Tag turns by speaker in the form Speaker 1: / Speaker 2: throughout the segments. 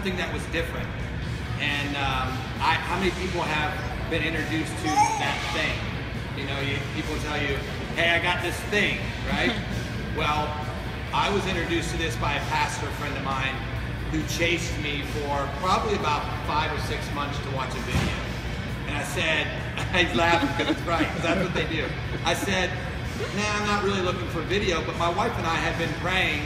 Speaker 1: something that was different. And how many people have been introduced to that thing? You know, people tell you, hey, I got this thing, right? Well, I was introduced to this by a pastor friend of mine who chased me for probably about 5 or 6 months to watch a video. And I said, he's laughing because it's right, because that's what they do. I said, nah, I'm not really looking for video, but my wife and I have been praying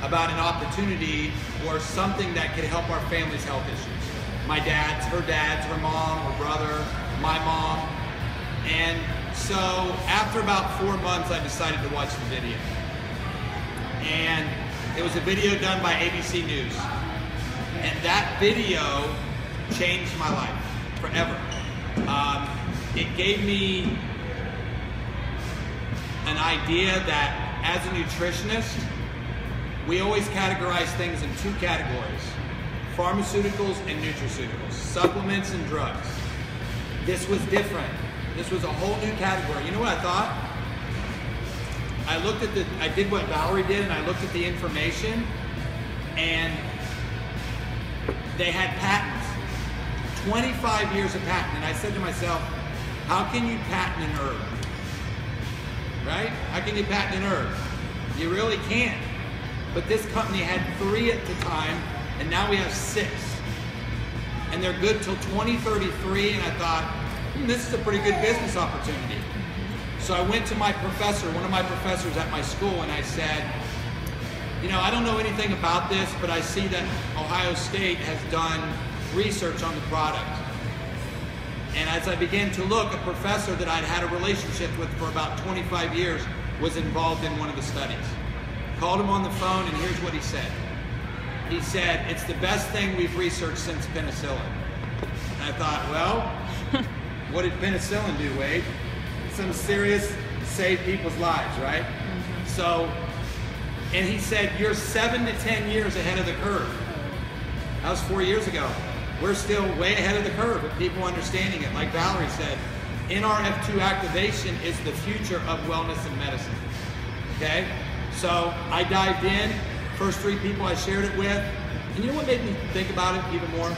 Speaker 1: about an opportunity or something that could help our family's health issues. My dad's, her mom, her brother, my mom. And so after about 4 months, I decided to watch the video. And it was a video done by ABC News. And that video changed my life forever. It gave me an idea that as a nutritionist, we always categorize things in 2 categories: pharmaceuticals and nutraceuticals, supplements and drugs. This was different. This was a whole new category. You know what I thought? I did what Valerie did, and I looked at the information, and they had patents, 25 years of patent. And I said to myself, how can you patent an herb? Right? How can you patent an herb? You really can't. But this company had 3 at the time, and now we have 6. And they're good till 2033, and I thought, this is a pretty good business opportunity. So I went to my professor, one of my professors at my school, and I said, you know, I don't know anything about this, but I see that Ohio State has done research on the product. And as I began to look, a professor that I'd had a relationship with for about 25 years was involved in one of the studies. Called him on the phone, and here's what he said. He said, it's the best thing we've researched since penicillin. And I thought, well, what did penicillin do, Wade? Some serious save people's lives, right? Mm-hmm. So, and he said, you're 7 to 10 years ahead of the curve. That was 4 years ago. We're still way ahead of the curve of people understanding it. Like Valerie said, NRF2 activation is the future of wellness and medicine. Okay? So I dived in, first 3 people I shared it with, and you know what made me think about it even more?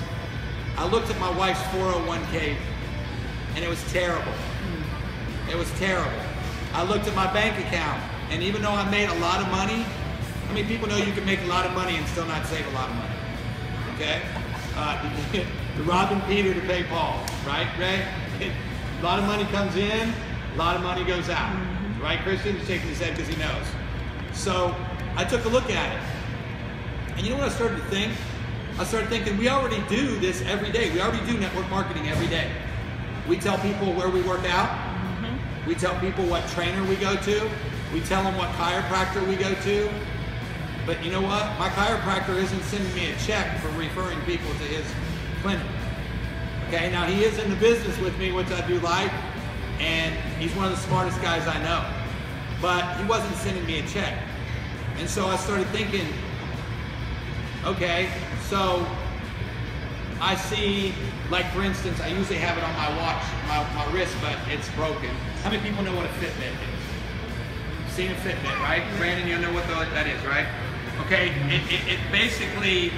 Speaker 1: I looked at my wife's 401k, and it was terrible. It was terrible. I looked at my bank account, and even though I made a lot of money, how many people know you can make a lot of money and still not save a lot of money? Okay? Robbing Peter to pay Paul, right, Ray? A lot of money comes in, a lot of money goes out. Mm-hmm. Right, Christian? He's shaking his head because he knows. So I took a look at it. And you know what I started to think? I started thinking, we already do this every day. We already do network marketing every day. We tell people where we work out. Mm-hmm. We tell people what trainer we go to. We tell them what chiropractor we go to. But you know what? My chiropractor isn't sending me a check for referring people to his clinic. Okay, now he is in the business with me, which I do like, and he's one of the smartest guys I know. But he wasn't sending me a check. And so I started thinking, okay, so I see, like for instance, I usually have it on my watch, my wrist, but it's broken. How many people know what a Fitbit is? Seen a Fitbit, right? Brandon, you know what that is, right? Okay, it basically,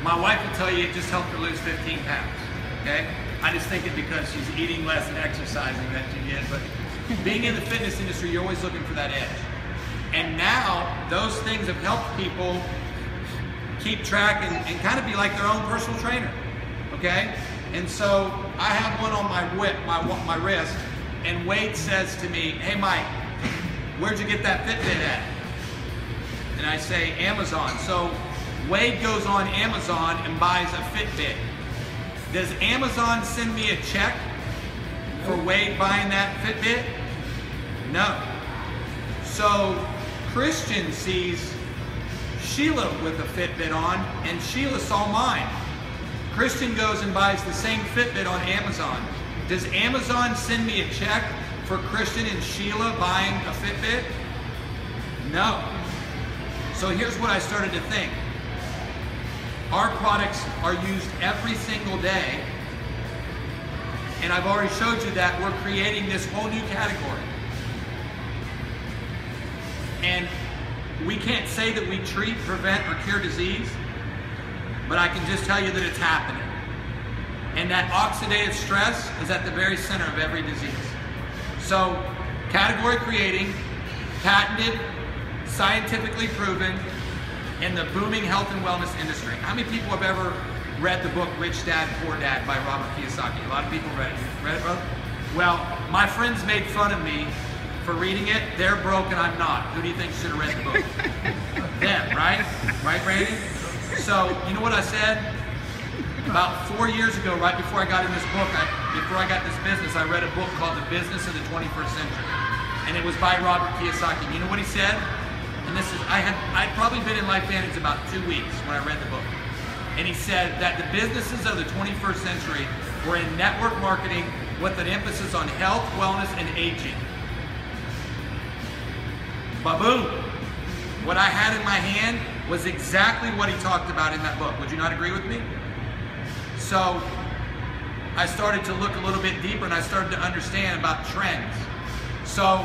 Speaker 1: my wife will tell you it just helped her lose 15 pounds, okay? I just think it because she's eating less and exercising than she did, but being in the fitness industry, you're always looking for that edge. And now, those things have helped people keep track and kind of be like their own personal trainer, okay? And so, I have one on my wrist, and Wade says to me, hey Mike, where'd you get that Fitbit at? And I say, Amazon. So Wade goes on Amazon and buys a Fitbit. Does Amazon send me a check for Wade buying that Fitbit? No. So Christian sees Sheila with a Fitbit on, and Sheila saw mine. Christian goes and buys the same Fitbit on Amazon. Does Amazon send me a check for Christian and Sheila buying a Fitbit? No. So here's what I started to think. Our products are used every single day, and I've already showed you that we're creating this whole new category. And we can't say that we treat, prevent, or cure disease, but I can just tell you that it's happening. And that oxidative stress is at the very center of every disease. So, category creating, patented, scientifically proven, in the booming health and wellness industry. How many people have ever read the book Rich Dad, Poor Dad by Robert Kiyosaki? A lot of people read it. Read it, brother? Well, my friends made fun of me for reading it. They're broke and I'm not. Who do you think should have read the book? Them, right? Right, Brandon? So, you know what I said? About 4 years ago, right before I got in this book, before I got this business, I read a book called The Business of the 21st Century. And it was by Robert Kiyosaki. You know what he said? And this is, I'd probably been in LifeVantage about 2 weeks when I read the book. And he said that the businesses of the 21st century were in network marketing with an emphasis on health, wellness, and aging. Ba-boom! What I had in my hand was exactly what he talked about in that book. Would you not agree with me? So I started to look a little bit deeper and I started to understand about trends. So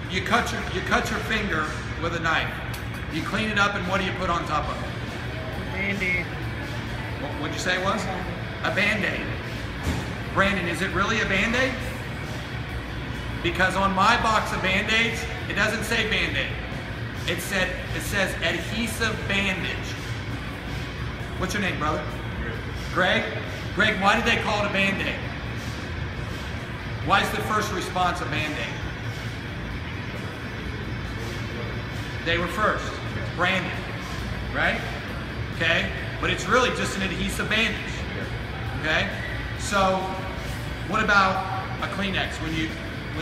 Speaker 1: you cut your finger with a knife. You clean it up and what do you put on top of it?
Speaker 2: Band-Aid.
Speaker 1: What'd you say it was? A Band-Aid. Brandon, is it really a Band-Aid? Because on my box of Band-Aids, it doesn't say Band-Aid. It says adhesive bandage. What's your name, brother? Greg? Greg, why did they call it a Band-Aid? Why is the first response a Band-Aid? They were first. It's branded, right? Okay? But it's really just an adhesive bandage. Okay? So, what about a Kleenex? When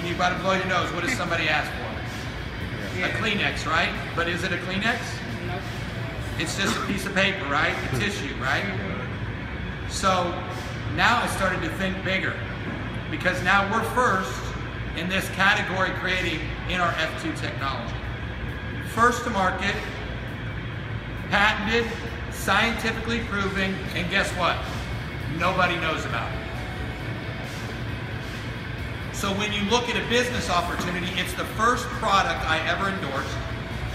Speaker 1: you about to blow your nose, what does somebody ask for?
Speaker 2: Yeah.
Speaker 1: A Kleenex, right? But is it a Kleenex?
Speaker 2: Nope.
Speaker 1: It's just a piece of paper, right? A tissue, right? So now I started to think bigger because now we're first in this category creating in our F2 technology. First to market, patented, scientifically proven, and guess what? Nobody knows about it. So when you look at a business opportunity, it's the first product I ever endorsed.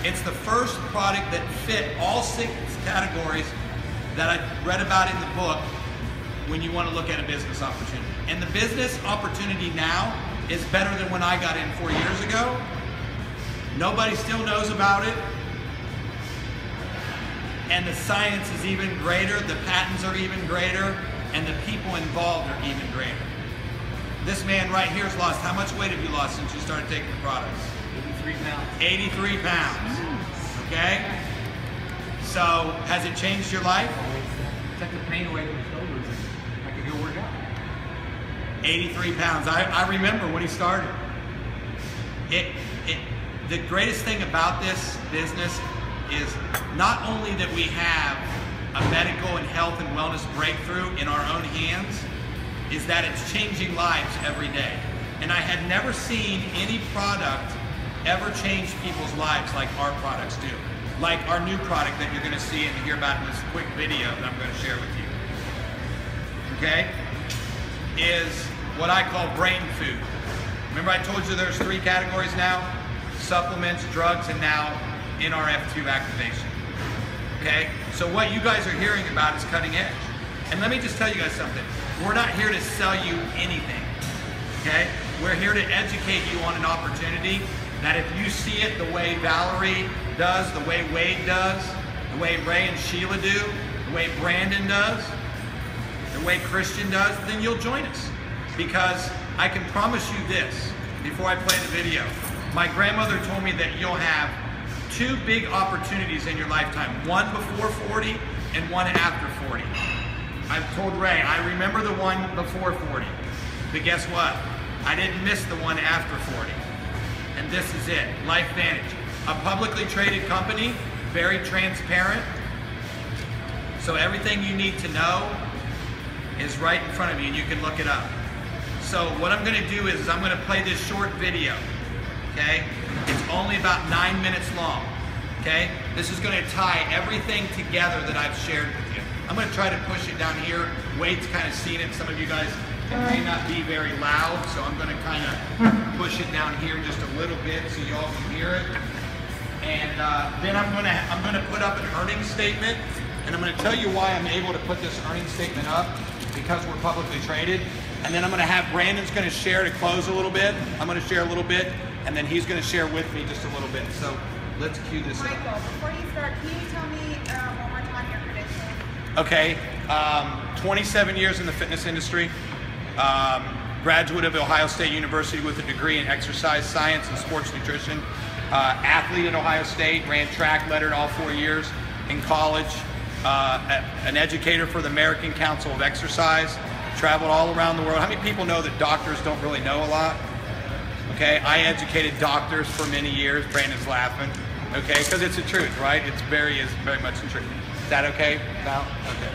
Speaker 1: It's the first product that fit all 6 categories that I read about in the book when you want to look at a business opportunity. And the business opportunity now is better than when I got in 4 years ago. Nobody still knows about it. And the science is even greater, the patents are even greater, and the people involved are even greater. This man right here has lost, how much weight have you lost since you started taking the products?
Speaker 2: 83 pounds.
Speaker 1: 83 pounds, okay? So, has it changed your life?
Speaker 2: Took the pain away from the shoulders and I could go work out.
Speaker 1: 83 pounds, I remember when he started. The greatest thing about this business is not only that we have a medical and health and wellness breakthrough in our own hands, is that it's changing lives every day. And I had never seen any product ever change people's lives like our products do. Like our new product that you're gonna see and hear about in this quick video that I'm gonna share with you. Okay? Is what I call brain food. Remember I told you there's 3 categories now? Supplements, drugs, and now NRF2 activation. Okay? So what you guys are hearing about is cutting edge. And let me just tell you guys something. We're not here to sell you anything. Okay? We're here to educate you on an opportunity that if you see it the way Valerie does, the way Wade does, the way Ray and Sheila do, the way Brandon does, the way Christian does, then you'll join us. Because I can promise you this, before I play the video, my grandmother told me that you'll have 2 big opportunities in your lifetime, one before 40 and one after 40. I've told Ray, I remember the one before 40, but guess what? I didn't miss the one after 40. And this is it, LifeVantage, a publicly traded company, very transparent. So everything you need to know is right in front of you and you can look it up. So what I'm gonna do is I'm gonna play this short video, okay? It's only about 9 minutes long, okay? This is gonna tie everything together that I've shared with you. I'm gonna try to push it down here. Wade's kind of seen it. Some of you guys, it may not be very loud, so I'm gonna kind of push it down here just a little bit so you all can hear it. And then I'm gonna put up an earnings statement, And I'm going to tell you why I'm able to put this earnings statement up, because we're publicly traded. And then I'm going to have Brandon's going to share to close a little bit. I'm going to share a little bit, and then he's going to share with me just a little bit. So let's cue this up.
Speaker 3: Michael, before you start, can you tell me one more time your credentials?
Speaker 1: Okay, 27 years in the fitness industry. Graduate of Ohio State University with a degree in exercise science and sports nutrition. Athlete at Ohio State, ran track, lettered all 4 years in college. An educator for the American Council of Exercise. Traveled all around the world. How many people know that doctors don't really know a lot? Okay, I educated doctors for many years. Brandon's laughing. Okay, because it's the truth, right? It's very much the truth. Is that okay, Val? Okay.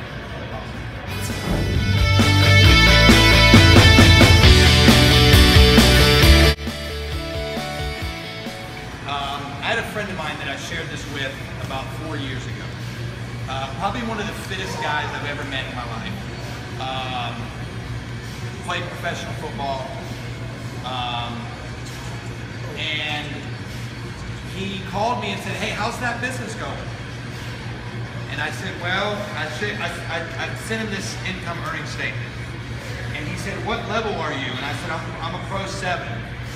Speaker 1: I had a friend of mine that I shared this with about 4 years ago. Probably one of the fittest guys I've ever met in my life. Played professional football. And he called me and said, hey, how's that business going? And I said, well, I sent him this income earnings statement. And he said, what level are you? And I said, I'm a Pro 7.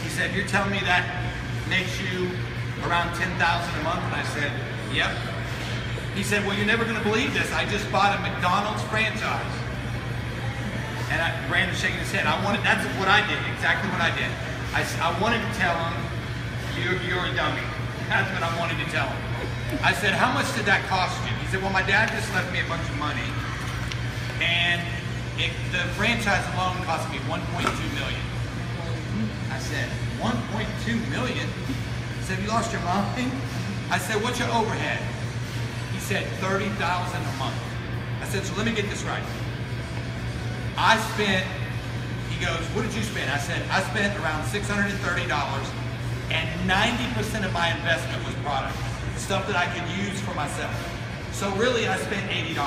Speaker 1: He said, you're telling me that makes you around $10,000 a month? And I said, yep. He said, well, you're never going to believe this. I just bought a McDonald's franchise. And Brandon's shaking his head. That's what I did, exactly what I did. I wanted to tell him, you're a dummy. That's what I wanted to tell him. I said, how much did that cost you? He said, well, my dad just left me a bunch of money. And the franchise alone cost me $1.2 million. I said, $1.2 million? He said, you lost your mind? I said, what's your overhead? He said, $30,000 a month. I said, so let me get this right. I spent, he goes, what did you spend? I said, I spent around $630, and 90% of my investment was product, stuff that I could use for myself. So really, I spent $80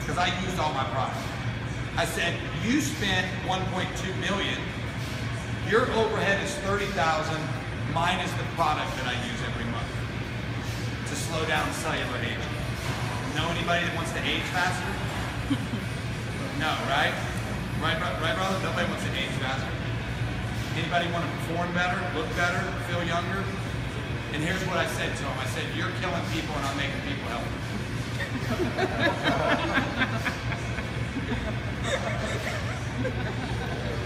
Speaker 1: because I used all my product. I said, you spent $1.2 million. Your overhead is $30,000 minus the product that I use every month to slow down cellular aging. Know anybody that wants to age faster? No, right? Right, brother? Nobody wants to age faster. Anybody want to perform better, look better, feel younger? And here's what I said to him. I said, you're killing people and I'm making people healthy.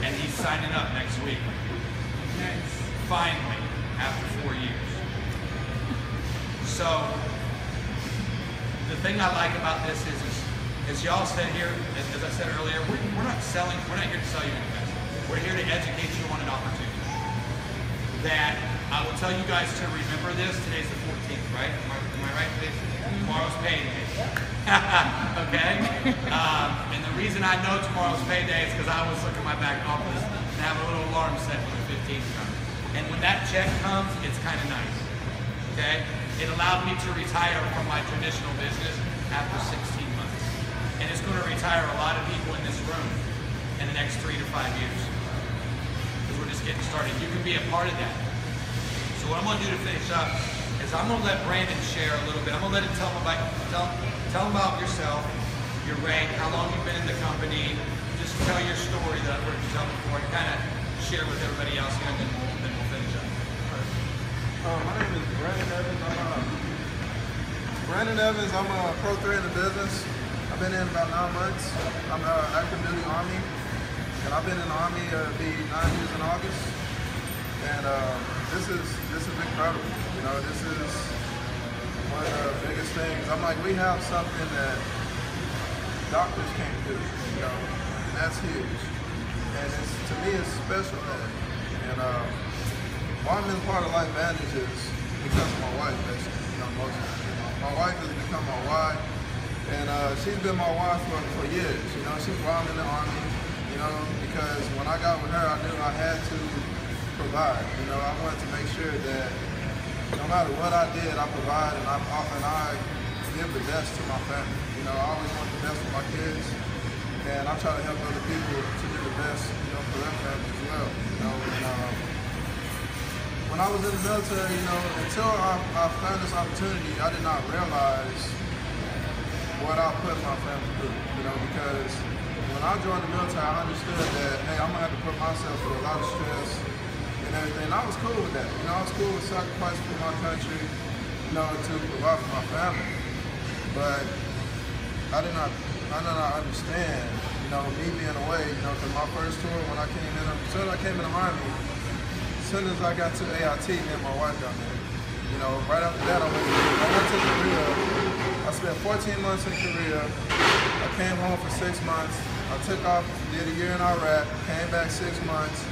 Speaker 1: And he's signing up next week. Nice. Finally, after 4 years. So, the thing I like about this is as y'all said here, as I said earlier, we're not here to sell you anything. We're here to educate you on an opportunity. That I will tell you guys to remember this. Today's the 14th, right? Am I right? Tomorrow's payday. Okay? And the reason I know tomorrow's payday is because I was looking at my back office and have a little alarm set when the 15th comes. And when that check comes, it's kind of nice. Okay? It allowed me to retire from my traditional business after 16 months. And it's going to retire a lot of people in this room in the next 3 to 5 years. Because we're just getting started. You can be a part of that. So what I'm going to do to finish up is I'm going to let Brandon share a little bit. I'm going to let him tell him about yourself, your rank, how long you've been in the company. Just tell your story that I've heard you tell before and kind of share with everybody else here, and then we'll finish up.
Speaker 4: My name is Brandon Evans. Brandon Evans. I'm a Pro 3 in the business. I've been in about 9 months. I'm active duty Army, and I've been in the Army be 9 years in August. And this is incredible. You know, this is one of the biggest things. I'm like, we have something that doctors can't do. You know, and that's huge. And to me, it's a special thing. And why I'm in part of LifeVantage is because of my wife. Basically, you know, my wife has become my wife. And she's been my wife for years, you know. She's while I'm in the Army, you know, because when I got with her, I knew I had to provide. You know, I wanted to make sure that no matter what I did, I provide and I give the best to my family. You know, I always want the best for my kids, and I try to help other people to do the best, you know, for their family as well. You know, and, when I was in the military, you know, until I found this opportunity, I did not realize without putting my family through, you know, because when I joined the military, I understood that, hey, I'm gonna have to put myself through a lot of stress and everything. And I was cool with that. You know, I was cool with sacrificing for my country, you know, to provide for my family. But I did not understand, you know, me being away, you know, because my first tour when I came in, as soon as I came in the Army, as soon as I got to AIT, me and my wife got married. You know, right after that, I went to Korea. I spent 14 months in Korea. I came home for 6 months. I took off, did a year in Iraq, came back 6 months,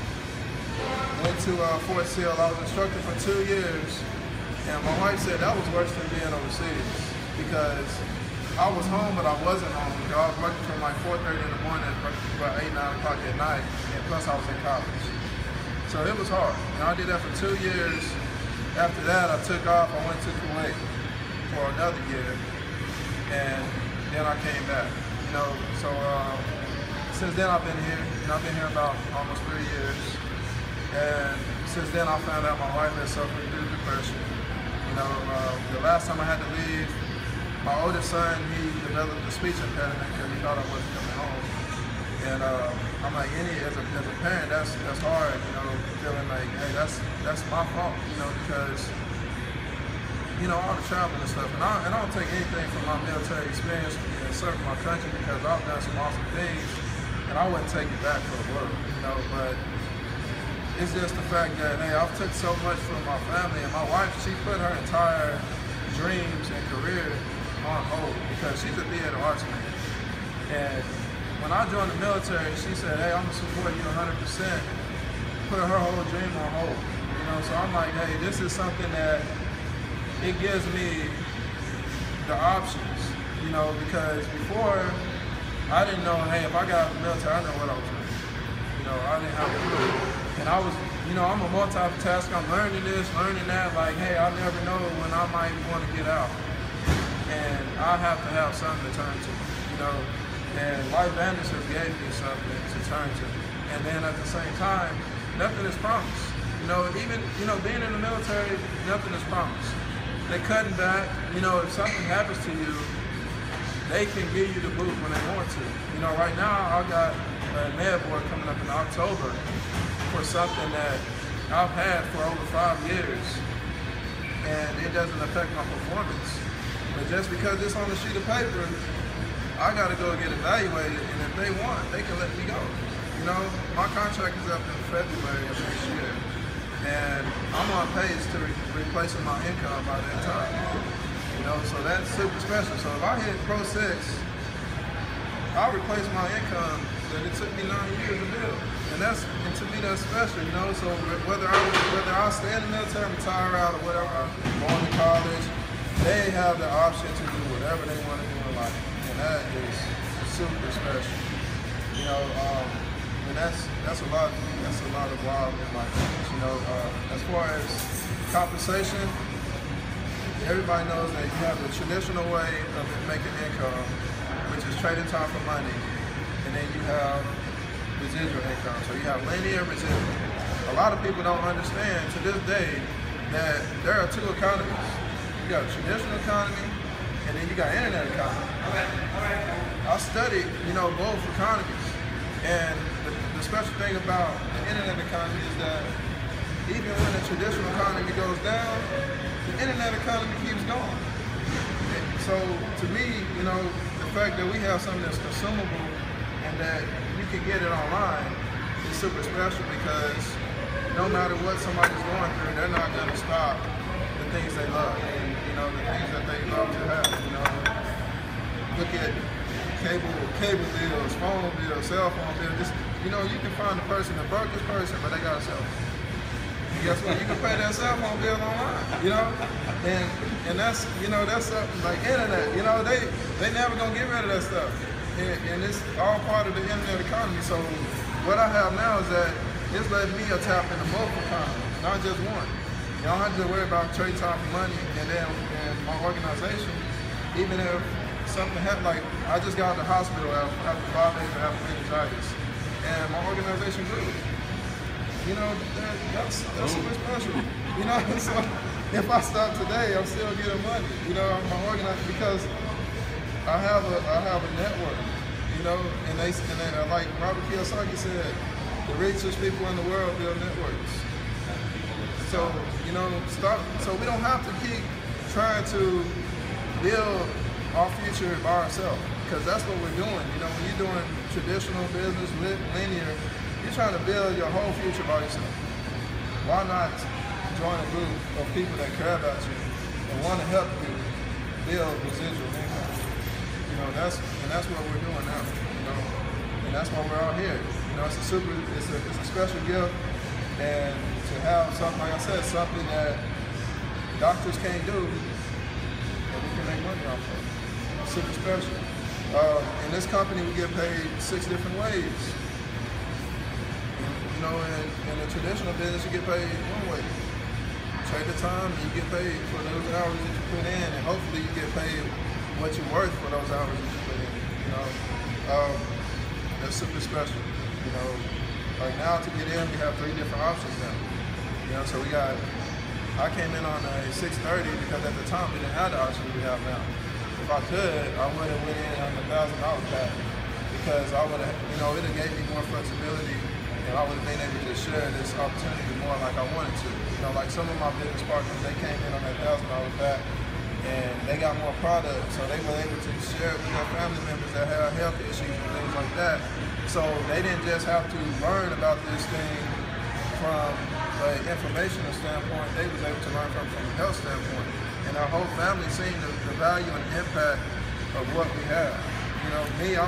Speaker 4: went to Fort Sill. I was instructor for 2 years, and my wife said that was worse than being overseas because I was home, but I wasn't home because I was working from like 4:30 in the morning, about 8, 9 o'clock at night, and plus I was in college. So it was hard. You know, I did that for 2 years. After that, I took off. I went to Kuwait for another year, and then I came back. You know, so since then I've been here. You know, I've been here about almost 3 years, and since then I found out my wife had suffered due to depression. You know, the last time I had to leave, my oldest son, he developed a speech impediment because he thought I wasn't coming home. And I'm like, as a parent, that's hard, you know, feeling like, hey, that's my fault, you know, because, you know, all the traveling and stuff. And I don't take anything from my military experience in serving my country because I've done some awesome things, and I wouldn't take it back for the world, you know. But it's just the fact that, hey, I've took so much from my family, and my wife, she put her entire dreams and career on hold because she's a theater arts major. And when I joined the military, she said, hey, I'm gonna support you 100%, put her whole dream on hold. You know, so I'm like, hey, this is something that it gives me the options, you know, because before I didn't know, hey, if I got out of the military, I didn't know what I was doing. You know, I didn't have a clue. And I was, you know, I'm a multitasker, I'm learning this, learning that, like, hey, I never know when I might want to get out. And I have to have something to turn to, you know. And LifeVantage has gave me something to turn to. And then at the same time, nothing is promised. You know, even, you know, being in the military, nothing is promised. They're cutting back. You know, if something happens to you, they can give you the boot when they want to. You know, right now, I got a med board coming up in October for something that I've had for over 5 years. And it doesn't affect my performance. But just because it's on a sheet of paper, I gotta go get evaluated, and if they want, they can let me go. You know, my contract is up in February of next year, and I'm on pace to replacing my income by that time. You know, so that's super special. So if I hit Pro 6, I'll replace my income that it took me 9 years to build, and to me that's special. You know, so whether I stay in the military, retire out, or whatever, going to college, they have the option to do whatever they want to do in life. And that is super special, you know. And that's a lot of wild in my things, you know. As far as compensation, everybody knows that you have the traditional way of making income, which is trading time for money, and then you have residual income. So you have linear and residual. A lot of people don't understand to this day that there are two economies. You got a traditional economy, and then you got internet economy. I studied, you know, both economies. And the special thing about the internet economy is that even when the traditional economy goes down, the internet economy keeps going. So to me, you know, the fact that we have something that's consumable and that you can get it online is super special because no matter what somebody's going through, they're not going to stop the things they love. And, you know, the things that they love to have, you know. Look at cable bills, phone bills, cell phone bills. Just, you know, you can find the person, the brokest person, but they got a cell phone. And guess what? You can pay that cell phone bill online, you know? And that's, you know, that's something like internet. You know, they never gonna get rid of that stuff. And it's all part of the internet economy. So what I have now is that it's letting me tap into both economies, not just one. You don't have to worry about trade time for money, and then my organization, even if something happened, like I just got out of the hospital after 5 days of having meningitis, and my organization grew. You know, that's super special. You know, so if I stop today, I'm still getting money. You know, I'm organized because I have a network, you know, and they like Robert Kiyosaki said, the richest people in the world build networks. So, you know, so we don't have to keep trying to build our future by ourselves, because that's what we're doing. You know, when you're doing traditional business, linear, you're trying to build your whole future by yourself. Why not join a group of people that care about you and want to help you build residual income? You know, that's what we're doing now. You know, and that's why we're out here. You know, it's a special gift, and to have something, like I said, something that doctors can't do, that we can make money off of. It's super special. In this company, we get paid 6 different ways. You know, in the traditional business, you get paid one way. Trade the time, and you get paid for those hours that you put in, and hopefully you get paid what you're worth for those hours that you put in. You know, that's super special. You know, right now to get in, we have 3 different options now. You know, so I came in on a 630 because at the time we didn't have the options we have now. If I could, I would have went in on the $1,000 pack, because I would have, you know, it have gave me more flexibility, and I would have been able to share this opportunity more like I wanted to. You know, like some of my business partners, they came in on that $1,000 pack, and they got more products, so they were able to share it with their family members that have health issues and things like that. So they didn't just have to learn about this thing from an informational standpoint, they was able to learn from a health standpoint. And our whole family seen the value and impact of what we have. You know, me, I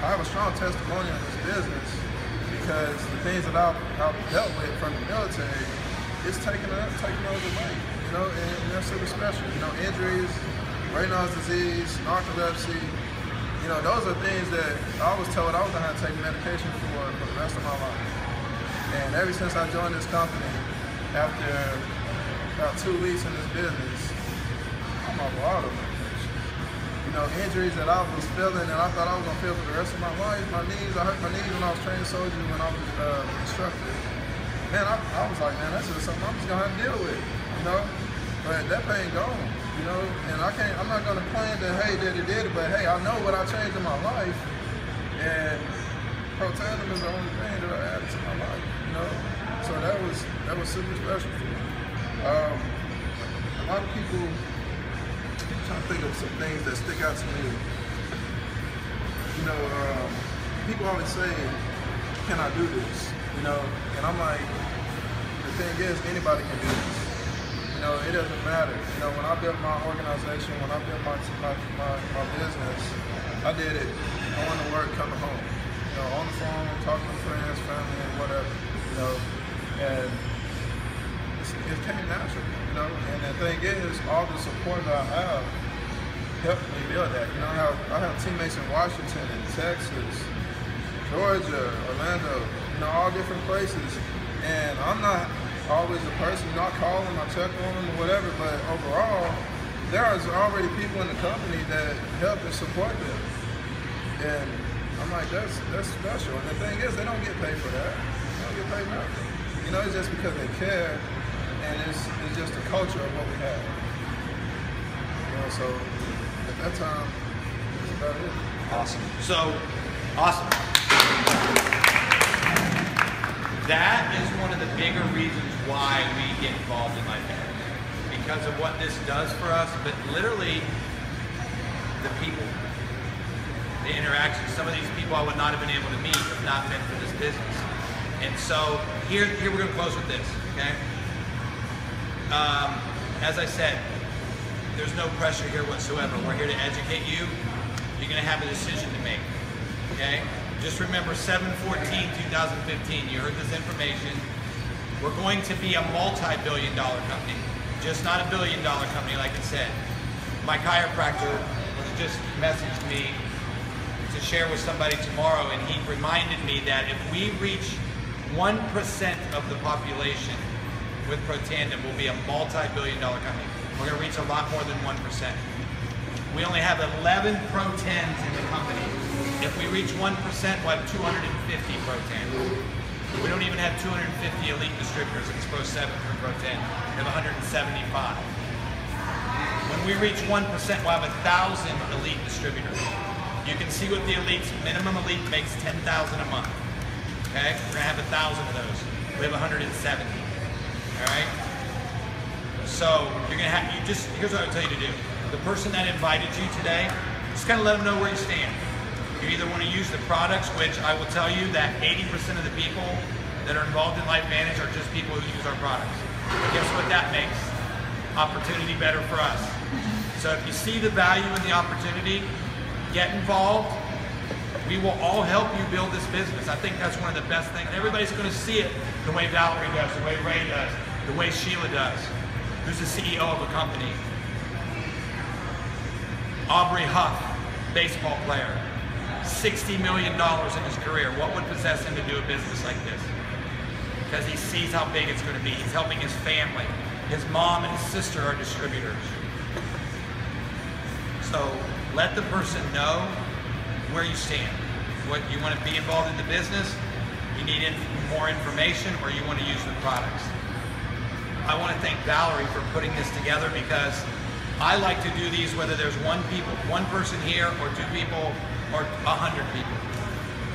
Speaker 4: have a strong testimonial in this business, because the things that I've dealt with from the military, it's taken over weight, you know, and that's super special. You know, injuries, Raynaud's disease, narcolepsy, you know, those are things that I was told I was gonna have to take medication for the rest of my life. And ever since I joined this company, after about 2 weeks in this business, I'm off all of medication. You know, injuries that I was feeling and I thought I was gonna feel for the rest of my life. My knees, I hurt my knees when I was training soldiers, when I was instructor. Man, I was like, man, that's just something I'm just gonna have to deal with, you know? But that pain gone, you know? And I'm not gonna claim that, hey, that it did it, but hey, I know what I changed in my life, and Protandim is the only thing that I added to my life, you know? So that was super special for me. A lot of people, I'm trying to think of some things that stick out to me. You know, people always say, can I do this? You know, and I'm like, the thing is, anybody can do this. You know, it doesn't matter. You know, when I built my organization, when I built my business, I did it going to work, coming home. You know, on the phone, talking to friends, family, and whatever. You know, and it came natural. You know, and the thing is, all the support that I have helped me build that. You know, I have teammates in Washington and Texas, Georgia, Orlando, you know, all different places. And I'm not always the person, you know, I call them, I check on them or whatever, but overall, there is already people in the company that help and support them. And I'm like, that's special. And the thing is, they don't get paid for that. They don't get paid nothing. You know, it's just because they care, and it's just the culture of what we have. You know, so at that time, that's about it.
Speaker 1: Awesome. So, awesome. That is one of the bigger reasons why we get involved in LifeVantage, because of what this does for us, but literally the people, the interactions. Some of these people I would not have been able to meet if not been for this business. And so here we're going to close with this, okay? As I said, there's no pressure here whatsoever. We're here to educate you. You're going to have a decision to make, okay? Just remember 7/14/2015, you heard this information. We're going to be a multi-billion-dollar company, just not a billion-dollar company like it said. My chiropractor just messaged me to share with somebody tomorrow, and he reminded me that if we reach 1% of the population with Protandim, we'll be a multi-billion-dollar company. We're going to reach a lot more than 1%. We only have 11 Pro10s in the company. If we reach 1%, we'll have 250 Pro10s. We don't even have 250 elite distributors. It's Pro7 for Pro10. We have 175. When we reach 1%, we'll have 1,000 elite distributors. You can see what the elites, minimum elite makes 10,000 a month. Okay, we're gonna have 1,000 of those. We have 170. All right. So you're gonna have, here's what I would tell you to do. The person that invited you today, just kind of let them know where you stand. You either want to use the products, which I will tell you that 80% of the people that are involved in LifeVantage are just people who use our products. Guess what that makes? Opportunity better for us. So if you see the value in the opportunity, get involved. We will all help you build this business. I think that's one of the best things. Everybody's going to see it the way Valerie does, the way Ray does, the way Sheila does, who's the CEO of a company. Aubrey Huff, baseball player, $60 million in his career. What would possess him to do a business like this? Because he sees how big it's going to be. He's helping his family. His mom and his sister are distributors. So let the person know where you stand. What you want to be involved in the business, you need more information, or you want to use the products. I want to thank Valerie for putting this together, because I like to do these whether there's one person here, or 2 people, or 100 people.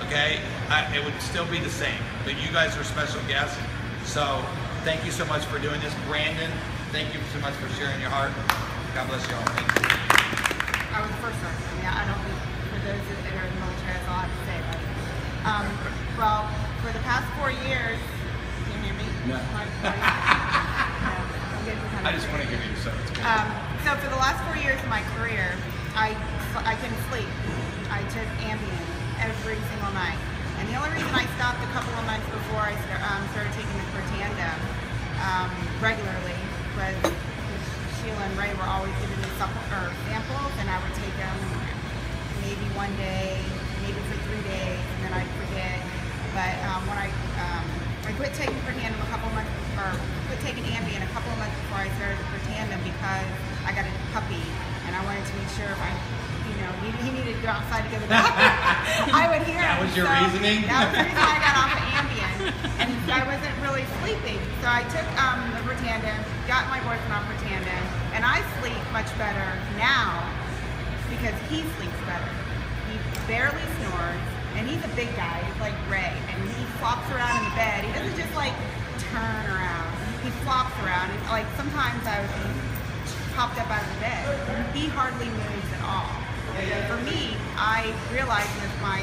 Speaker 1: Okay, it would still be the same, but you guys are special guests. So thank you so much for doing this. Brandon, thank you so much for sharing your heart. God bless you all. Thank you.
Speaker 3: I was the first one. I mean, I don't think, for those that are in the military, that's all I have to say about it. Well, for the past 4 years, can you hear me?
Speaker 2: No. I just want to give you so.
Speaker 3: So for the last 4 years of my career, I couldn't sleep. I took Ambien every single night. And the only reason I stopped a couple of months before I started taking the Protandim regularly was Sheila and Ray were always giving me samples, and I would take them maybe one day, maybe for 3 days, and then I'd forget. But when I quit taking Protandim a couple months, or quit taking Ambien a couple of months before I started Protandim, because I got a puppy, and I wanted to make sure if he needed to go outside to go to the doctor, I would hear him.
Speaker 1: That was your reasoning?
Speaker 3: That was the reason I got off of Ambien, and I wasn't really sleeping. So I took the Protandim, got my boyfriend on Protandim, and I sleep much better now because he sleeps better. He barely snores, and he's a big guy. He's like Ray, and he flops around in the bed. He doesn't just like turn around. He flops around. It's like sometimes I would be popped up out of the bed. He hardly moves at all. For me, I realized with my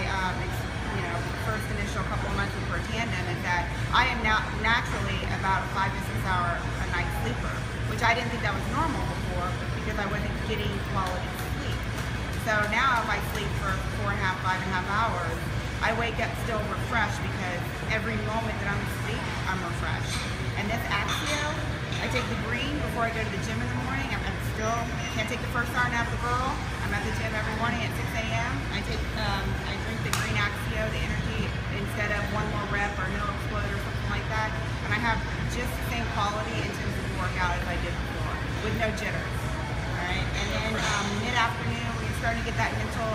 Speaker 3: first initial couple of months of Protandim is that I am now naturally about a 5 to 6 hour a night sleeper, which I didn't think that was normal before because I wasn't getting quality sleep. So now if I sleep for 4.5, 5.5 hours, I wake up still refreshed because every moment that I'm asleep, I'm refreshed. And this Axio, I take the green before I go to the gym in the morning. I can't take the first hour nap with the girl. I'm at the gym every morning at 6 a.m. I drink the green Axio, the energy, instead of one more rep or no explode or something like that. And I have just the same quality in terms of the workout as I did before, with no jitters. All right. And then mid-afternoon, when you're starting to get that mental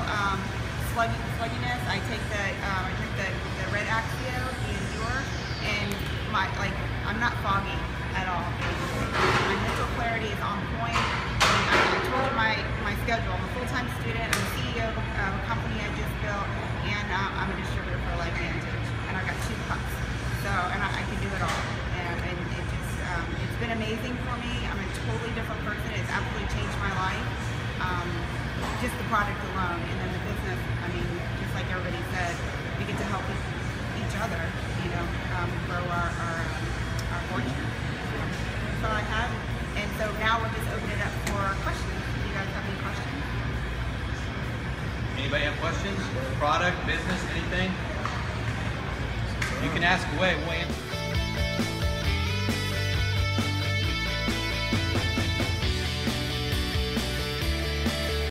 Speaker 3: slugginess, I drink the red Axio, the Endure, and I'm not foggy at all. My mental clarity is on point. I told you my schedule. I'm a full-time student. I'm the CEO of a company I just built, and I'm a distributor for LifeVantage. And I got 2 pups, and I can do it all. And it just it's been amazing for me. I'm a totally different person. It's absolutely changed my life. Just the product alone, and then the business. I mean, just like everybody said, we get to help each other. Grow our fortune. That's all I have. And so now we'll just open it up for questions. Do you guys have any questions?
Speaker 1: Anybody have questions? Product, business, anything? You can ask away. We'll answer.